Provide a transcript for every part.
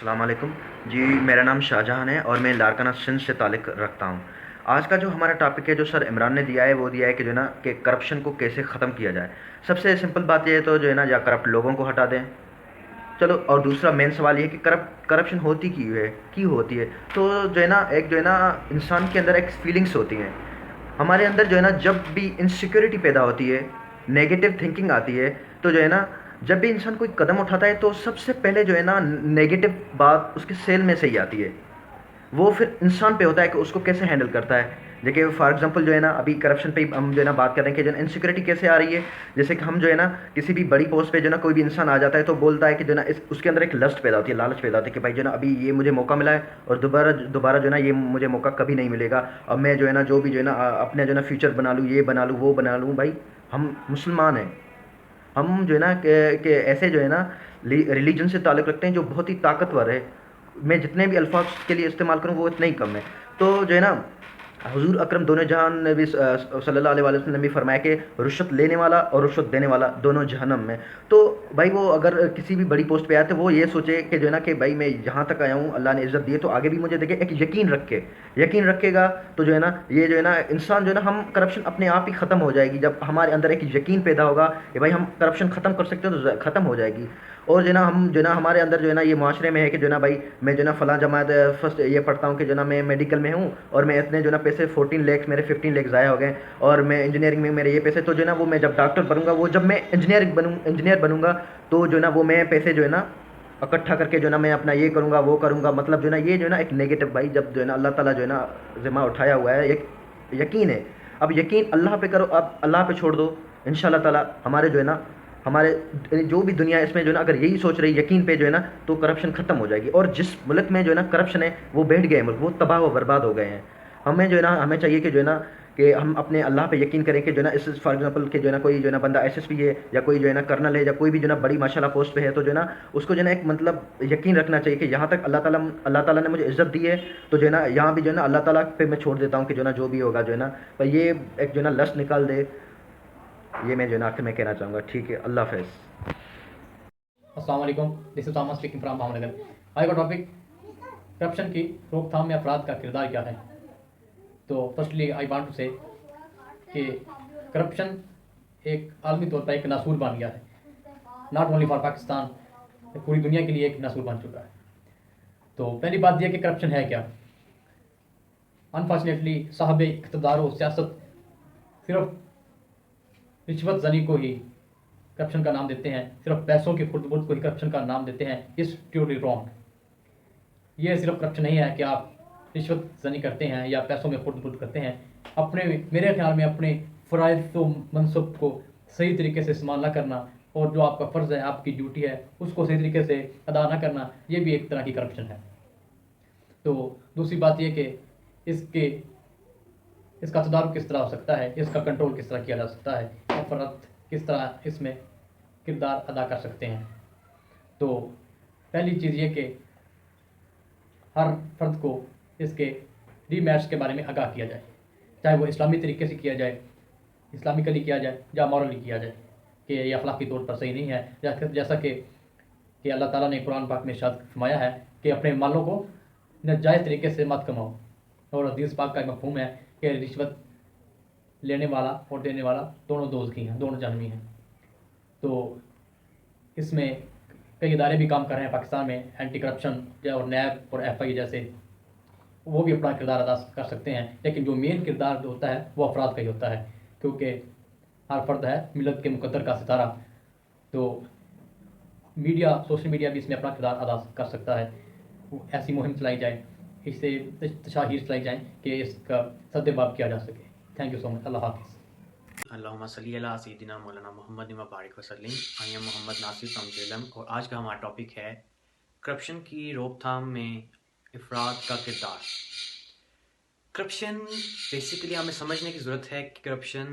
السلام علیکم جی، میرا نام شاہجہاں ہے اور میں لارکانہ سندھ سے تعلق رکھتا ہوں۔ آج کا جو ہمارا ٹاپک ہے جو سر عمران نے دیا ہے وہ دیا ہے کہ جو ہے نا کہ کرپشن کو کیسے ختم کیا جائے۔ سب سے سمپل بات یہ ہے تو جو ہے نا یا کرپٹ لوگوں کو ہٹا دیں، چلو، اور دوسرا مین سوال یہ ہے کہ کرپشن ہوتی کیوں ہوتی ہے؟ تو جو ہے نا جو ہے نا انسان کے اندر ایک فیلنگس ہوتی ہیں ہمارے اندر، جو ہے نا جب بھی انسیکیورٹی پیدا ہوتی ہے، نیگیٹو تھنکنگ آتی ہے، تو جو ہے نا جب بھی انسان کوئی قدم اٹھاتا ہے تو سب سے پہلے جو ہے نا نیگیٹو بات اس کے سیل میں سے ہی آتی ہے۔ وہ پھر انسان پہ ہوتا ہے کہ اس کو کیسے ہینڈل کرتا ہے۔ دیکھیے فار ایگزامپل جو ہے نا ابھی کرپشن پہ ہم جو ہے نا بات کر رہے ہیں کہ جو ہے نا انسیکیورٹی کیسے آ رہی ہے۔ جیسے کہ ہم جو ہے نا کسی بھی بڑی پوسٹ پہ جو ہے نا کوئی بھی انسان آ جاتا ہے تو بولتا ہے کہ جو ہے نا اس کے اندر ایک لسٹ پیدا ہوتی ہے، لالچ پیدا ہوتی ہے کہ بھائی جو ہے نا ابھی یہ مجھے موقع ملا ہے اور دوبارہ جو ہے نا یہ مجھے موقع کبھی نہیں ملے گا، اب میں جو ہے نا جو بھی جو ہے نا اپنے جو ہے نا فیوچر بنا لوں، یہ بنا لوں، وہ بنا لوں۔ بھائی ہم مسلمان ہیں، ہم جو ہے نا کہ ایسے جو ہے نا ریلیجن سے تعلق رکھتے ہیں جو بہت ہی طاقتور ہے۔ میں جتنے بھی الفاظ کے لیے استعمال کروں وہ اتنے ہی کم ہے۔ تو جو ہے نا حضور اکرم دونوں جہان نے بھی صلی اللہ علیہ وسلم نے بھی فرمایا کہ رشوت لینے والا اور رشوت دینے والا دونوں جہنم میں۔ تو بھائی وہ اگر کسی بھی بڑی پوسٹ پہ آیا تو وہ یہ سوچے کہ جو ہے نا کہ بھائی میں جہاں تک آیا ہوں اللہ نے عزت دی ہے تو آگے بھی مجھے دیکھے، ایک یقین رکھے گا تو جو ہے نا یہ جو ہے نا انسان جو ہے نا ہم کرپشن اپنے آپ ہی ختم ہو جائے گی۔ جب ہمارے اندر ایک یقین پیدا ہوگا کہ بھائی ہم کرپشن ختم کر سکتے ہیں تو ختم ہو جائے گی۔ اور جو ہے نا ہم جو ہے نا ہمارے اندر جو ہے نا یہ معاشرے میں ہے کہ جو ہے نا بھائی میں جو ہے نا فلاں جماعت فرسٹ یہ پڑھتا ہوں کہ جو ہے نا میں میڈیکل میں ہوں اور میں اتنے جو ہے نا پیسے 14 لیکس میرے 15 لیکس ضائع ہو گئے، اور میں انجینئرنگ میں میرے یہ پیسے، تو جو ہے نا وہ میں جب ڈاکٹر بنوں گا، وہ جب میں انجینئر بنوں گا تو جو ہے نا وہ میں پیسے جو ہے نا اکٹھا کر کے جو ہے نا میں اپنا یہ کروں گا وہ کروں گا، مطلب جو ہے نا یہ جو ہے نا ایک نیگیٹو، بھائی جب جو ہے نا اللہ تعالیٰ جو ہے نا ذمہ اٹھایا ہوا ہے، ایک یقین ہے، اب یقین اللہ پہ کرو، اب اللہ پہ چھوڑ دو، ان شاء اللہ تعالیٰ ہمارے جو ہے نا ہمارے جو بھی دنیا ہے اس میں جو ہے نا اگر یہی سوچ رہی یقین پہ جو ہے نا تو کرپشن ختم ہو جائے گی۔ اور جس ملک میں جو ہے نا کرپشن ہے وہ بیٹھ گئے ملک، وہ تباہ و برباد ہو گئے ہیں۔ ہمیں جو ہے نا ہمیں چاہیے کہ جو ہے نا کہ ہم اپنے اللہ پہ یقین کریں کہ جو ہے نا اس فار ایگزامپل کہ جو ہے نا کوئی جو ہے نا بندہ ایس ایس پی ہے یا کوئی جو ہے نا کرنل ہے یا کوئی بھی جو ہے نا بڑی ماشاء اللہ پوسٹ پہ ہے، تو جو ہے نا اس کو جو ہے نا ایک مطلب یقین رکھنا چاہیے کہ یہاں تک اللہ تعالیٰ نے مجھے عزت دی ہے تو جو ہے نا یہاں بھی جو ہے نا اللہ تعالیٰ پہ میں چھوڑ دیتا ہوں کہ جو ہے نا جو بھی ہوگا جو ہے نا پر یہ ایک جو ہے نا لسٹ نکال دے۔ یہ میں جو ہے نا آخر میں کہنا چاہوں گا۔ ٹھیک ہے، اللہ حافظ۔ السلام علیکم، دس از تھامس اسپیکنگ فرام بھاؤ نگر۔ آج کا ٹاپک کرپشن کی روک تھام میں افراد کا کردار کیا ہے۔ تو فرسٹلی آئی وانٹ ٹو سے کہ کرپشن ایک عالمی طور پر ایک ناسور بن گیا ہے، ناٹ اونلی فار پاکستان، پوری دنیا کے لیے ایک ناسور بن چکا ہے۔ تو پہلی بات یہ کہ کرپشن ہے کیا۔ انفارچونیٹلی صاحب اقتدار و سیاست صرف رشوت زنی کو ہی کرپشن کا نام دیتے ہیں، صرف پیسوں کے خرد برد کو ہی کرپشن کا نام دیتے ہیں۔ اس ٹیورلی رانگ۔ یہ صرف کرپشن نہیں ہے کہ آپ رشوت زنی کرتے ہیں یا پیسوں میں خرد برد کرتے ہیں، میرے خیال میں اپنے فرائض و منصب کو صحیح طریقے سے استعمال نہ کرنا اور جو آپ کا فرض ہے، آپ کی ڈیوٹی ہے، اس کو صحیح طریقے سے ادا نہ کرنا، یہ بھی ایک طرح کی کرپشن ہے۔ تو دوسری بات یہ کہ اس کا تدارک کس طرح ہو سکتا ہے، اس کا کنٹرول کس طرح کیا جا سکتا ہے، افراد کس طرح اس میں کردار ادا کر سکتے ہیں۔ تو پہلی چیز یہ کہ ہر فرد کو اس کے ڈی میرٹس کے بارے میں آگاہ کیا جائے، چاہے وہ اسلامی طریقے سے کیا جائے، اسلامکلی کیا جائے یا مورلی کیا جائے، کہ یہ اخلاقی طور پر صحیح نہیں ہے۔ جیسا کہ اللہ تعالیٰ نے قرآن پاک میں ارشاد فرمایا ہے کہ اپنے مالوں کو ناجائز طریقے سے مت کماؤ، اور حدیث پاک کا ایک مفہوم ہے کہ رشوت لینے والا اور دینے والا دونوں دوزخی ہیں، دونوں جہنمی ہیں۔ تو اس میں کئی ادارے بھی کام کر رہے ہیں پاکستان میں، اینٹی کرپشن اور نیب اور ایف آئی جیسے، وہ بھی اپنا کردار ادا کر سکتے ہیں، لیکن جو مین کردار جو ہوتا ہے وہ افراد کا ہی ہوتا ہے، کیونکہ ہر فرد ہے ملت کے مقدر کا ستارہ۔ تو سوشل میڈیا بھی اس میں اپنا کردار ادا کر سکتا ہے۔ ایسی مہم چلائی جائے، اس سے تشاہیر چلائی جائیں کہ اس کا سد باب کیا جا سکے۔ تھینک یو سو مچ، اللہ حافظ۔ اللہم صلی علی سیدنا مولانا محمد مبارک وسلم۔ I am Muhammad Nasir from Jhelum, اور آج کا ہمارا ٹاپک ہے کرپشن کی روک تھام میں افراد کا کردار۔ کرپشن بیسیکلی ہمیں سمجھنے کی ضرورت ہے کہ کرپشن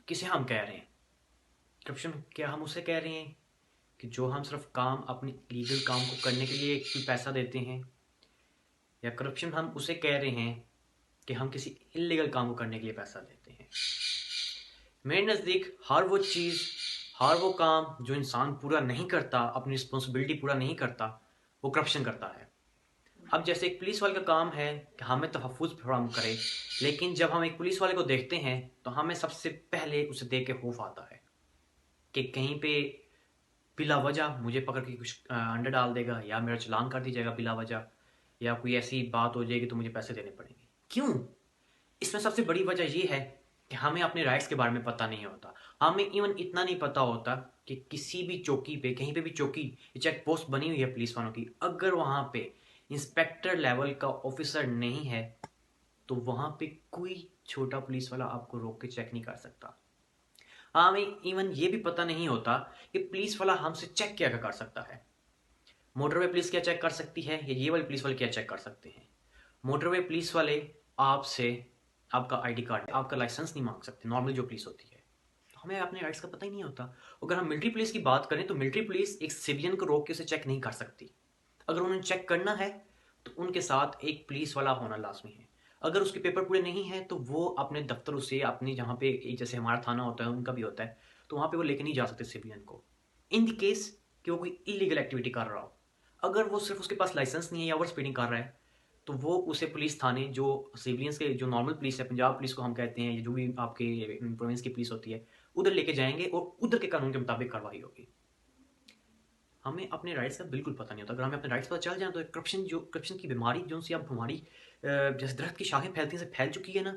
کسے ہم کہہ رہے ہیں۔ کرپشن کیا ہم اسے کہہ رہے ہیں کہ جو ہم صرف کام اپنی لیگل کام کو کرنے کے لیے کوئی پیسہ دیتے ہیں، یا کرپشن ہم اسے کہہ رہے ہیں کہ ہم کسی انلیگل کام کو کرنے کے لیے پیسہ دیتے ہیں۔ میرے نزدیک ہر وہ چیز، ہر وہ کام جو انسان پورا نہیں کرتا، اپنی رسپانسبلٹی پورا نہیں کرتا، وہ کرپشن کرتا ہے. اب جیسے ایک پولیس والے کا کام ہے کہ ہمیں تحفظ فراہم کرے، لیکن جب ہم ایک پولیس والے کو دیکھتے ہیں تو ہمیں سب سے پہلے اسے دیکھ کے خوف آتا ہے کہ کہیں پہ بلا وجہ مجھے پکڑ کے کچھ انڈر ڈال دے گا، یا میرا چلان کر دی جائے گا بلا وجہ، یا کوئی ایسی بات ہو جائے گی تو مجھے پیسے دینے پڑیں گے. کیوں؟ اس میں سب سے بڑی وجہ یہ ہے کہ ہمیں اپنے رائٹس کے بارے میں پتہ نہیں ہوتا. ہمیں ایون اتنا نہیں پتہ ہوتا کہ کسی بھی چوکی پہ، کہیں پہ بھی چوکی، چیک پوسٹ بنی ہوئی ہے پولیس والوں کی، اگر وہاں پہ انسپیکٹر لیول کا آفیسر نہیں ہے تو وہاں پہ کوئی چھوٹا پولیس والا آپ کو روک کے چیک نہیں کر سکتا. ہمیں ایون یہ بھی پتہ نہیں ہوتا کہ پولیس والا ہم سے چیک کیا کر سکتا ہے. موٹر وے پولیس کیا چیک کر سکتی ہے، یا یہ والے پولیس والے کیا چیک کر سکتے ہیں. موٹر وے پولیس والے آپ سے آپ کا آئی ڈی کارڈ، آپ کا لائسنس نہیں مانگ سکتے، نارمل جو پولیس ہوتی ہے. ہمیں اپنے رائٹس کا پتہ ہی نہیں ہوتا. اگر ہم ملٹری پولیس کی بات کریں تو ملٹری پولیس ایک سویلین کو روک کے اسے چیک نہیں کر سکتی. اگر انہوں نے چیک کرنا ہے تو ان کے ساتھ ایک پولیس والا ہونا لازمی ہے. اگر اس کے پیپر پورے نہیں ہیں تو وہ اپنے دفتروں سے، اپنی جہاں پہ جیسے ہمارا تھانہ ہوتا ہے ان کا بھی ہوتا ہے، تو وہاں پہ وہ لے کے نہیں جا سکتے سویلین کو، ان دی کیس کہ وہ کوئی ایلیگل ایکٹیویٹی کر رہا ہو. اگر وہ صرف اس کے پاس لائسنس نہیں ہے یا اوور اسپیڈنگ کر رہا ہے تو وہ اسے پولیس تھانے، جو سیولینس کے جو نارمل پولیس ہے، پنجاب پولیس کو ہم کہتے ہیں، یا جو بھی آپ کے پروونس کی پولیس ہوتی ہے، ادھر لے کے جائیں گے اور ادھر کے قانون کے مطابق کارروائی ہوگی. ہمیں اپنے رائٹس کا بالکل پتہ نہیں ہوتا. اگر ہمیں اپنے رائٹس پتہ چل جائیں تو کرپشن کی بیماری جو سی اب ہماری جیسے درخت کی شاخیں پھیلتی ہیں سے پھیل چکی ہے نا،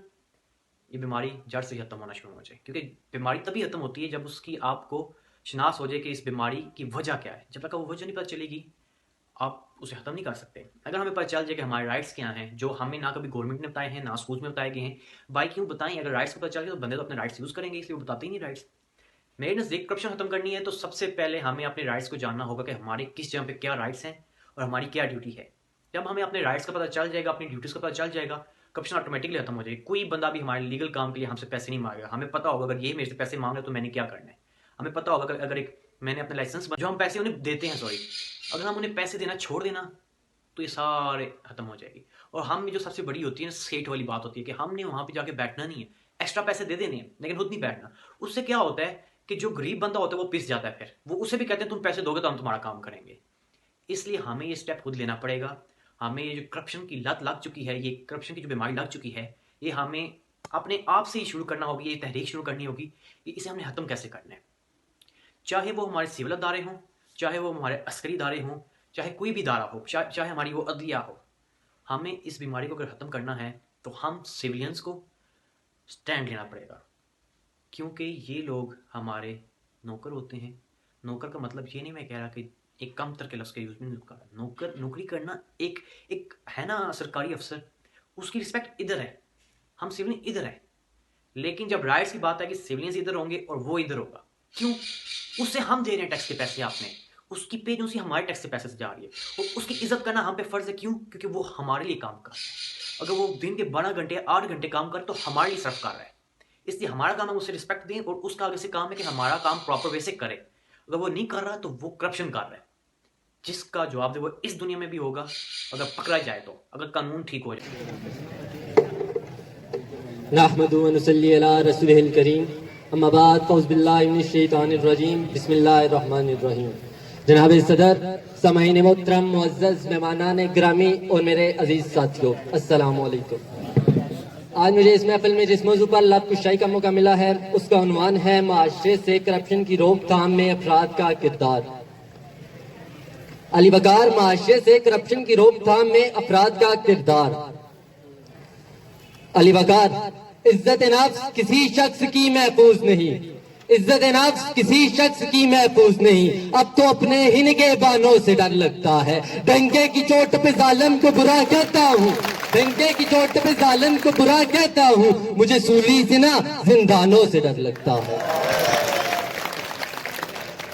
یہ بیماری جڑ سے ختم ہونا شروع ہو جائے. کیونکہ بیماری تبھی ختم ہوتی ہے جب اس کی آپ کو شناخت ہو جائے کہ اس بیماری کی وجہ کیا ہے. جب تک وہ وجہ نہیں پتہ چلے گی آپ اسے ختم نہیں کر سکتے. اگر ہمیں پتہ چل جائے کہ ہمارے رائٹس کیا ہیں، جو ہمیں نہ کبھی گورنمنٹ نے بتائے ہیں نہ اسکول میں بتائے گئے ہیں، بھائی کیوں بتائیں؟ اگر رائٹس کو پتہ چل گیا تو بندے تو اپنے رائٹس یوز کریں گے، اس لیے وہ بتاتے ہی نہیں رائٹس. میرے نزدیک کرپشن ختم کرنی ہے تو سب سے پہلے ہمیں اپنے رائٹس کو جاننا ہوگا کہ ہمارے کس جگہ پہ کیا رائٹس ہیں اور ہماری کیا ڈیوٹی ہے. جب ہمیں اپنے رائٹس کا پتہ چل جائے گا، اپنی ڈیوٹیز کا پتہ چل جائے گا، کرپشن آٹومیٹکلی ختم ہو جائے گی. کوئی بندہ بھی ہمارے لیگل کام کے لیے ہم سے پیسے نہیں مانگے گا. ہمیں پتہ ہوگا اگر یہ میرے سے پیسے مانگ رہے تو میں نے کیا کرنا ہے. ہمیں پتہ ہوگا کہ اگر ایک میں نے اپنے لائسنس جو ہم پیسے انہیں دیتے ہیں اگر ہم انہیں پیسے دینا چھوڑ دینا تو یہ سارے ختم ہو جائے گی. اور ہم میں جو سب سے بڑی ہوتی ہے نا، سیٹ والی بات ہوتی ہے کہ ہم نے وہاں پہ جا کے بیٹھنا نہیں ہے، ایکسٹرا پیسے دے دینے ہیں لیکن خود نہیں بیٹھنا. اس سے کیا ہوتا ہے کہ جو غریب بندہ ہوتا ہے وہ پس جاتا ہے، پھر وہ اسے بھی کہتے ہیں تم پیسے دو گے تو ہم تمہارا کام کریں گے. اس لیے ہمیں یہ اسٹیپ خود لینا پڑے گا. ہمیں یہ جو کرپشن کی لت لگ چکی ہے، یہ کرپشن کی جو بیماری لگ چکی ہے، یہ ہمیں اپنے آپ سے ہی شروع کرنا ہوگی. یہ تحریک شروع کرنی ہوگی کہ اسے ہم نے ختم کیسے کرنا ہے. چاہے وہ ہمارے سول ادارے ہوں، چاہے وہ ہمارے عسکری ادارے ہوں، چاہے کوئی بھی ادارہ ہو، چاہے ہماری وہ عدلیہ ہو، ہمیں اس بیماری کو اگر ختم کرنا ہے تو ہم سویلینس کو سٹینڈ لینا پڑے گا. کیونکہ یہ لوگ ہمارے نوکر ہوتے ہیں. نوکر کا مطلب یہ نہیں میں کہہ رہا کہ ایک کم تر کے لفظ کا یوز نہیں کر رہا. نوکری کرنا ایک ہے نا سرکاری افسر، اس کی رسپیکٹ ادھر ہے، ہم سیولین ادھر ہے. لیکن جب رائٹس کی بات ہے کہ سیولینس ادھر ہوں گے اور وہ ادھر ہوگا. کیوں؟ اس سے ہم دے رہے ہیں ٹیکس کے پیسے، آپ نے اس کی پے جو سی ہمارے ٹیکس کے پیسے سے جا رہی ہے، اور اس کی عزت کرنا ہم پہ فرض ہے. کیوں؟ کیونکہ وہ ہمارے لیے کام کر رہا ہے. اگر وہ دن کے 12 گھنٹے 8 گھنٹے کام کر تو ہمارے لیے صرف کر رہا ہے. اس لیے ہمارا کام ہم اسے رسپیکٹ دیں، اور اس کا آگے سے کام ہے کہ ہمارا کام پراپر وے سے کرے. اگر وہ نہیں کر رہا تو وہ کرپشن کر رہا ہے، جس کا جواب دے وہ اس دنیا میں بھی ہوگا اگر پکڑا جائے تو، اگر قانون ٹھیک ہو جائے. نحمد و نصلی علی رسولہ الکریم، اما بعد فاعوذ باللہ من الشیطان الرجیم، بسم اللہ الرحمن الرحیم. جناب صدر، سامعین محترم، معزز مہمانان گرامی اور میرے عزیز ساتھیوں، السلام علیکم. آج مجھے اس محفل میں جس موضوع پر لب کشائی کا موقع ملا ہے اس کا عنوان ہے معاشرے سے کرپشن کی روک تھام میں افراد کا کردار. علی وقار، معاشرے سے کرپشن کی روک تھام میں افراد کا کردار. علی وقار، عزت نفس کسی شخص کی محفوظ نہیں، عزت نفس کسی شخص کی محفوظ نہیں. اب تو اپنے ہی نگہبانوں سے ڈر لگتا ہے. ڈنکے کی چوٹ پہ ظالم کو برا کہتا ہوں، ڈنکے کی چوٹ پہ ظالم کو برا کہتا ہوں. مجھے سولی سے نہ زندانوں سے ڈر لگتا ہے.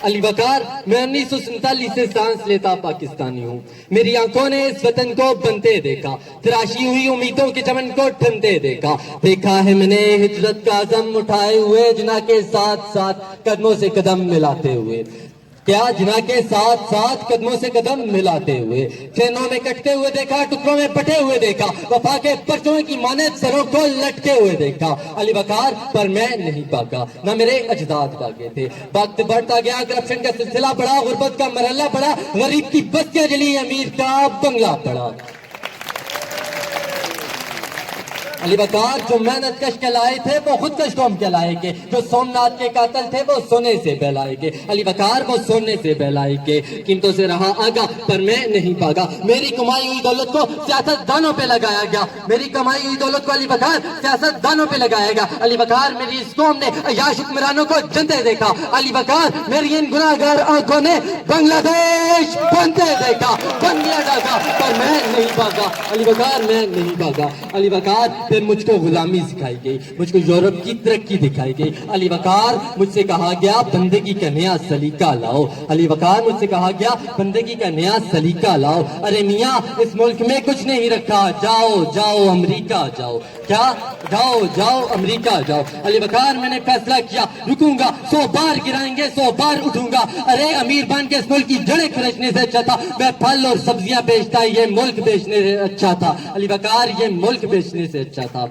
علی وقار، میں 1947 سے سانس لیتا پاکستانی ہوں. میری آنکھوں نے اس وطن کو بنتے دیکھا، تراشی ہوئی امیدوں کے چمن کو ٹھنتے دیکھا. دیکھا ہے میں نے ہجرت کا عزم اٹھائے ہوئے، جناح کے ساتھ ساتھ قدموں سے قدم ملاتے ہوئے. کیا جنا کے ساتھ ساتھ قدموں سے قدم ملاتے ہوئے ٹرینوں میں کٹتے ہوئے دیکھا, ٹکڑوں میں بٹے ہوئے دیکھا, وفا کے پرچوں کی مانند سروں کو لٹکے ہوئے دیکھا. علی وقار پر میں نہیں بھاگا, نہ میرے اجداد بھاگے تھے. وقت بڑھتا گیا, کرپشن کا سلسلہ بڑھا, غربت کا مرحلہ بڑھا, غریب کی بستیاں جلی, امیر کا بنگلہ پڑا. علی وقار جو محنت کش کہلائے تھے وہ خود کش قوم کہلائے گے, جو سومناتھ کے قاتل تھے وہ سونے سے بہلائے گے. علی وقار وہ سونے سے بہلائے گے. قیمتوں سے رہا آگا پر میں نہیں بھاگا, میری کمائی ہوئی دولت کو سیاست دانوں پہ لگایا گیا, میری کمائی ہوئی دولت کو علی وقار سیاست دانوں پہ لگایا گیا. علی وقار میری اس قوم نے عیاش حکمرانوں کو جنتے دیکھا, علی وقار میری ان گناہگار آنکھوں نے بنگلہ دیش بنتے دیکھا. بن گیا ڈاکا پر میں نہیں بھاگا, علی وقار میں نہیں بھاگا. علی وقار پھر مجھ کو غلامی سکھائی گئی, مجھ کو یورپ کی ترقی دکھائی گئی. علی وقار مجھ سے کہا گیا بندگی کا نیا سلیقہ لاؤ, علی وقار مجھ سے کہا گیا بندگی کا نیا سلیقہ لاؤ. ارے میاں اس ملک میں کچھ نہیں رکھا, جاؤ جاؤ امریکہ جاؤ. کیا جاؤ جاؤ امریکہ جاؤ. علی وقار میں نے فیصلہ کیا, رکوں گا 100 بار گرائیں گے 100 بار اٹھوں گا. ارے امیر بن کے اس ملک کی جڑیں کھرچنے سے اچھا تھا میں پھل اور سبزیاں بیچتا, یہ ملک بیچنے سے اچھا تھا. علی وقار یہ ملک بیچنے سے اچھا تھا.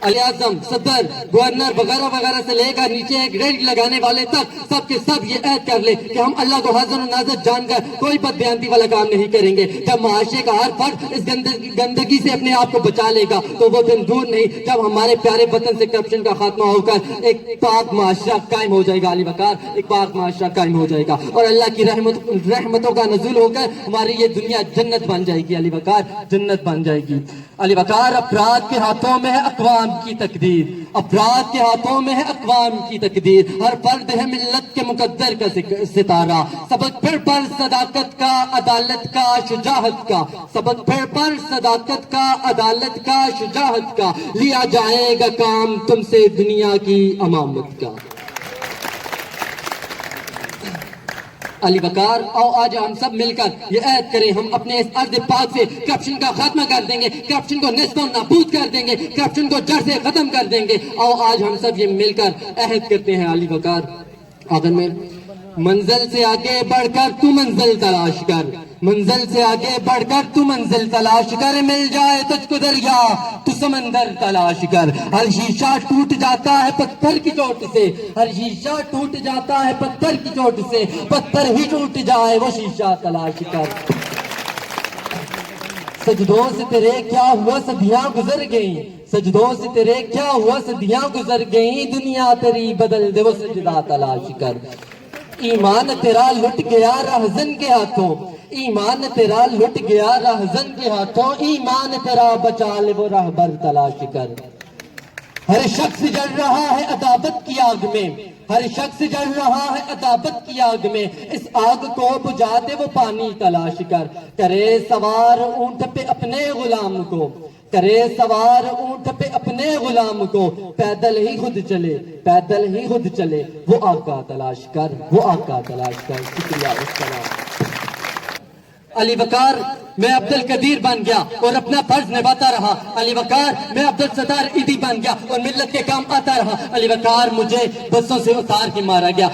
علی اعظم, صدر, گورنر وغیرہ وغیرہ سے لے کر نیچے ایک ریڈ لگانے والے تک سب کے سب یہ عہد کر لے کہ ہم اللہ کو حاضر و ناظر جان کر کوئی بدبیانتی والا کام نہیں کریں گے. جب معاشرے کا ہر فرد اس گندگی سے اپنے آپ کو بچا لے گا تو وہ دن دور نہیں جب ہمارے پیارے وطن سے کرپشن کا خاتمہ ہو کر ایک پاک معاشرہ قائم ہو جائے گا. علی وقار ایک پاک معاشرہ قائم ہو جائے گا اور اللہ کی رحمتوں کا نزول ہو کر ہماری یہ دنیا جنت بن جائے گی. علی وقار جنت بن جائے گی. علی وقار افراد کے ہاتھوں میں ہے اقوام کی تقدیر, افراد کے ہاتھوں میں ہے اقوام کی تقدیر. ہر فرد ہے ملت کے مقدر کا ستارہ. سبق پھر پر صداقت کا, عدالت کا, شجاعت کا. سبق پھر پر صداقت کا, عدالت کا, شجاعت کا. لیا جائے گا کام تم سے دنیا کی امامت کا. علی وقار آؤ آج ہم سب مل کر یہ عہد کریں, ہم اپنے اس ارض پاک سے کرپشن کا خاتمہ کر دیں گے, کرپشن کو نیست و نابود کر دیں گے, کرپشن کو جڑ سے ختم کر دیں گے. آؤ آج ہم سب یہ مل کر عہد کرتے ہیں. علی وقار آخر میں, منزل سے آگے بڑھ کر تو منزل تلاش کر, منزل سے آگے بڑھ کر تو منزل تلاش کر. مل جائے تجھ کو دریا تو سمندر تلاش کر. ہر شیشہ ٹوٹ جاتا ہے پتھر کی چوٹ سے, ہر شیشہ ٹوٹ جاتا ہے پتھر کی چوٹ سے. پتھر ہی ٹوٹ جائے وہ شیشہ تلاش کر. سجدوں سے تیرے کیا ہوا صدیاں گزر گئیں, سجدوں سے تیرے کیا ہوا صدیاں گزر گئیں. دنیا تیری بدل دے وہ سجدہ تلاش کر. ایمان تیرا لٹ گیا رہزن کے ہاتھوں, ایمان تیرا لٹ گیا رہزن کے ہاتھوں. ایمان تیرا بچا لے وہ راہبر تلاش کر. ہر شخص جل رہا ہے عداوت کی آگ میں, ہر شخص جل رہا ہے عداوت کی آگ میں. اس آگ کو بجھا دے وہ پانی تلاش کر. کرے سوار اونٹ پہ اپنے غلام کو, کرے سوار اونٹ پہ اپنے غلام کو. پیدل ہی خود چلے, پیدل ہی خود چلے. وہ آقا تلاش کر, وہ آقا تلاش کر. شکریہ, السلام. علی وقار میں عبد القدیر بن گیا اور اپنا فرض نبھاتا رہا. علی وقار میں عبد الستار عیدی بن گیا اور ملت کے کام آتا رہا. علی وقار مجھے بسوں سے اتار کے مارا گیا,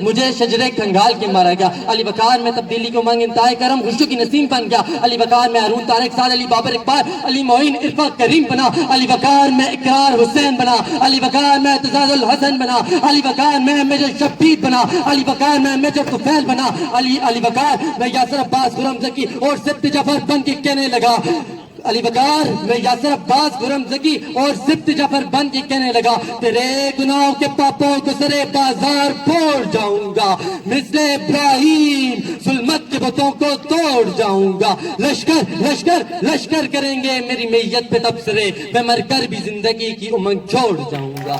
مجھے شجرے کھنگال کے مارا گیا. علی وقار میں تبدیلی کو مانگ انتہائی کرم خوشو کی نسیم بن گیا. علی وقار میں ہارون طارق سعد علی بابر اقبال علی معین عرفان کریم بنا. علی وقار میں اقرار حسین بنا. علی وقار میں اعتزاز الحسن بنا. علی وقار میں میجر شبیر بنا. علی وقار میں میجر طفیل بنا. علی وقار میں یاسر عباس خرم زکی اور سبت جعفر بن کے کہنے لگا. علی وقار میں یاسر عباس خرم زکی اور سبت جعفر بن کے کہنے لگا. تیرے گناہوں کے پاپوں کو سرے بازار پھوڑ جاؤں گا, مثل ابراہیم ظلمت کے بتوں کو توڑ جاؤں گا. لشکر لشکر لشکر کریں گے میری میت پہ تبصرے, میں مر کر بھی زندگی کی امنگ چھوڑ جاؤں گا.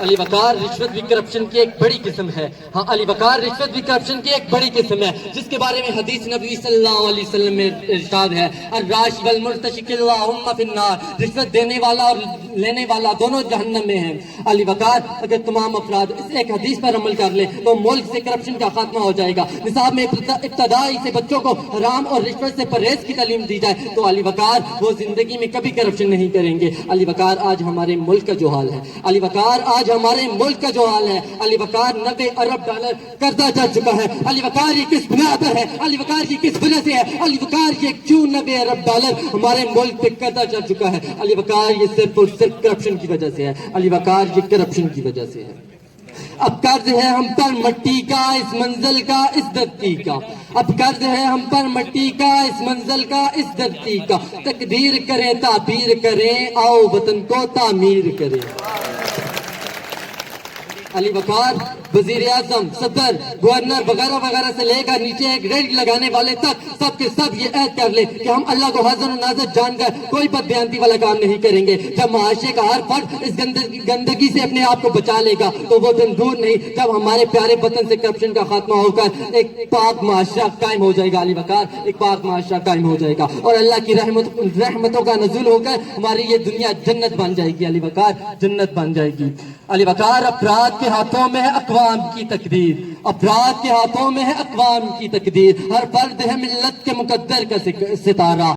علی وقار رشوت بھی کرپشن کی ایک بڑی قسم ہے. ہاں علی وقار رشوت بھی کرپشن کی ایک بڑی قسم ہے, جس کے بارے میں حدیث نبی صلی اللہ علیہ وسلم میں ارشاد ہے, الراش والمرتشی اللہم فی النار, رشوت دینے والا اور لینے والا دونوں جہنم میں ہیں. علی وقار اگر تمام افراد اس ایک حدیث پر عمل کر لے تو ملک سے کرپشن کا خاتمہ ہو جائے گا. نصاب میں ابتدائی سے بچوں کو حرام اور رشوت سے پرہیز کی تعلیم دی جائے تو علی وقار وہ زندگی میں کبھی کرپشن نہیں کریں گے. علی وقار آج ہمارے ملک کا جو حال ہے, علی وقار آج ہمارے ملک کا جو حال ہے, علی وقار 90 ارب ڈالر قرضہ چڑھ چکا ہے. علی وقار یہ کس بنا پر ہے, علی وقار یہ کس وجہ سے ہے, علی وقار یہ کیوں 90 ارب ڈالر ہمارے ملک پہ قرضہ چڑھ چکا ہے. علی وقار یہ صرف اور صرف کرپشن کی وجہ سے ہے. علی وقار یہ کرپشن کی وجہ سے ہے. اب قرض ہے ہم پر مٹی کا, اس منزل کا, اس دھرتی کا. اب قرض ہے ہم پر مٹی کا, اس منزل کا, اس دھرتی کا. تقدیر کریں تعبیر کریں, آؤ وطن کو تعمیر کریں. علی وقار وزیر اعظم, صدر, گورنر وغیرہ وغیرہ سے لے کر نیچے ایک ریڈ لگانے والے تک سب کے سب یہ عہد کر لے کہ ہم اللہ کو حاضر و ناظر جان کر کوئی بددیانتی والا کام نہیں کریں گے. جب معاشرے کا ہر فرد اس گندگی سے اپنے آپ کو بچا لے گا تو وہ دن دور نہیں جب ہمارے پیارے وطن سے کرپشن کا خاتمہ ہو کر ایک پاک معاشرہ قائم ہو جائے گا. علی وقار ایک پاک معاشرہ قائم ہو جائے گا اور اللہ کی رحمتوں کا نزول ہو کر ہماری یہ دنیا جنت بن جائے گی. علی وقار جنت بن جائے گی. علی وقار افراد کے ہاتھوں میں ہے اقوام کی تقدیر, افراد کے ہاتھوں میں ہے اقوام کی تقدیر. ہر فرد ہے ملت کے مقدر کا ستارہ.